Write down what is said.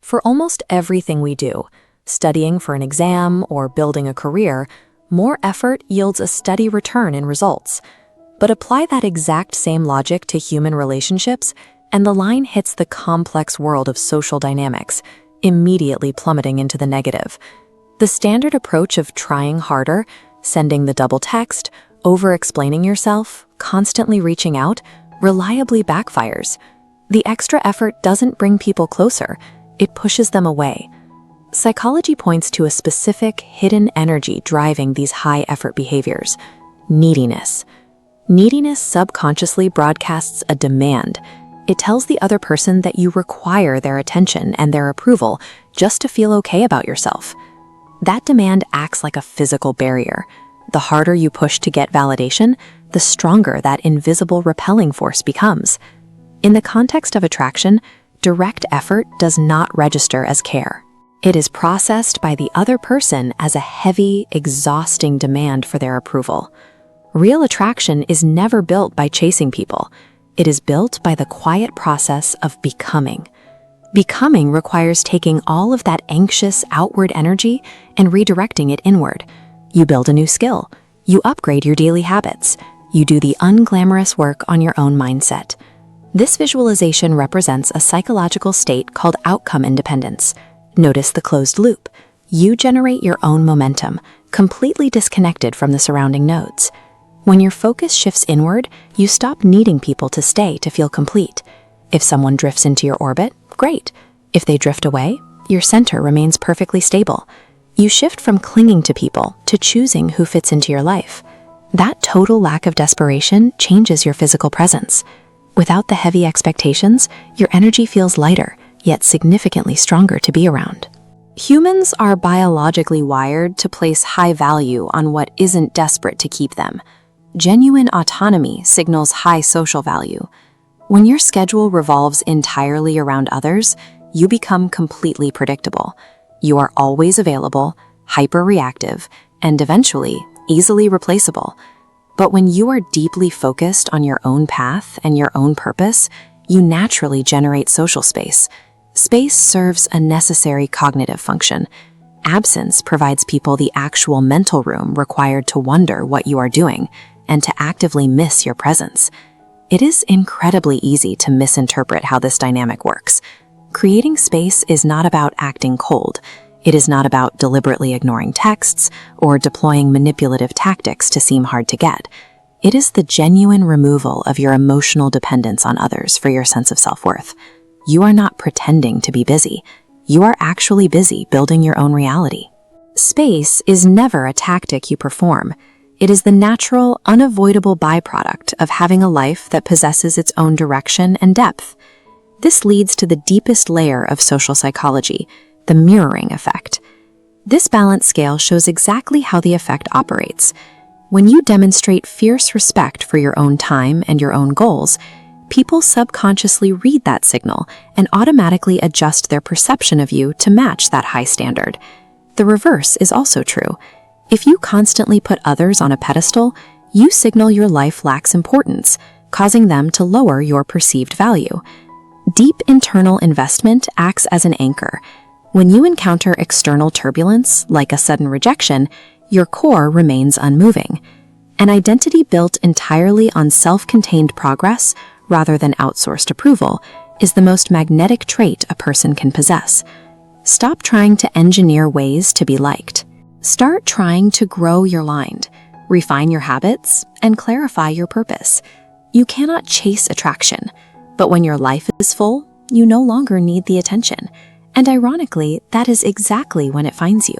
For almost everything we do, studying for an exam or building a career, more effort yields a steady return in results. But apply that exact same logic to human relationships, and the line hits the complex world of social dynamics, immediately plummeting into the negative. The standard approach of trying harder, sending the double text, over-explaining yourself, constantly reaching out, reliably backfires. The extra effort doesn't bring people closer, it pushes them away. Psychology points to a specific, hidden energy driving these high-effort behaviors: neediness. Neediness subconsciously broadcasts a demand. It tells the other person that you require their attention and their approval just to feel okay about yourself. That demand acts like a physical barrier. The harder you push to get validation, the stronger that invisible repelling force becomes. In the context of attraction, direct effort does not register as care. It is processed by the other person as a heavy, exhausting demand for their approval. Real attraction is never built by chasing people. It is built by the quiet process of becoming. Becoming requires taking all of that anxious outward energy and redirecting it inward. You build a new skill. You upgrade your daily habits. You do the unglamorous work on your own mindset. This visualization represents a psychological state called outcome independence. Notice the closed loop. You generate your own momentum, completely disconnected from the surrounding nodes. When your focus shifts inward, you stop needing people to stay to feel complete. If someone drifts into your orbit, great. If they drift away, your center remains perfectly stable. You shift from clinging to people to choosing who fits into your life. That total lack of desperation changes your physical presence. Without the heavy expectations, your energy feels lighter, yet significantly stronger to be around. Humans are biologically wired to place high value on what isn't desperate to keep them. Genuine autonomy signals high social value. When your schedule revolves entirely around others, you become completely predictable. You are always available, hyper-reactive, and eventually easily replaceable. But when you are deeply focused on your own path and your own purpose, you naturally generate social space. Space serves a necessary cognitive function. Absence provides people the actual mental room required to wonder what you are doing and to actively miss your presence. It is incredibly easy to misinterpret how this dynamic works. Creating space is not about acting cold. It is not about deliberately ignoring texts or deploying manipulative tactics to seem hard to get. It is the genuine removal of your emotional dependence on others for your sense of self-worth. You are not pretending to be busy. You are actually busy building your own reality. Space is never a tactic you perform. It is the natural, unavoidable byproduct of having a life that possesses its own direction and depth. This leads to the deepest layer of social psychology, the mirroring effect. This balance scale shows exactly how the effect operates. When you demonstrate fierce respect for your own time and your own goals, people subconsciously read that signal and automatically adjust their perception of you to match that high standard. The reverse is also true. If you constantly put others on a pedestal, you signal your life lacks importance, causing them to lower your perceived value. Deep internal investment acts as an anchor. When you encounter external turbulence, like a sudden rejection, your core remains unmoving. An identity built entirely on self-contained progress, rather than outsourced approval, is the most magnetic trait a person can possess. Stop trying to engineer ways to be liked. Start trying to grow your mind, refine your habits, and clarify your purpose. You cannot chase attraction, but when your life is full, you no longer need the attention. And ironically, that is exactly when it finds you.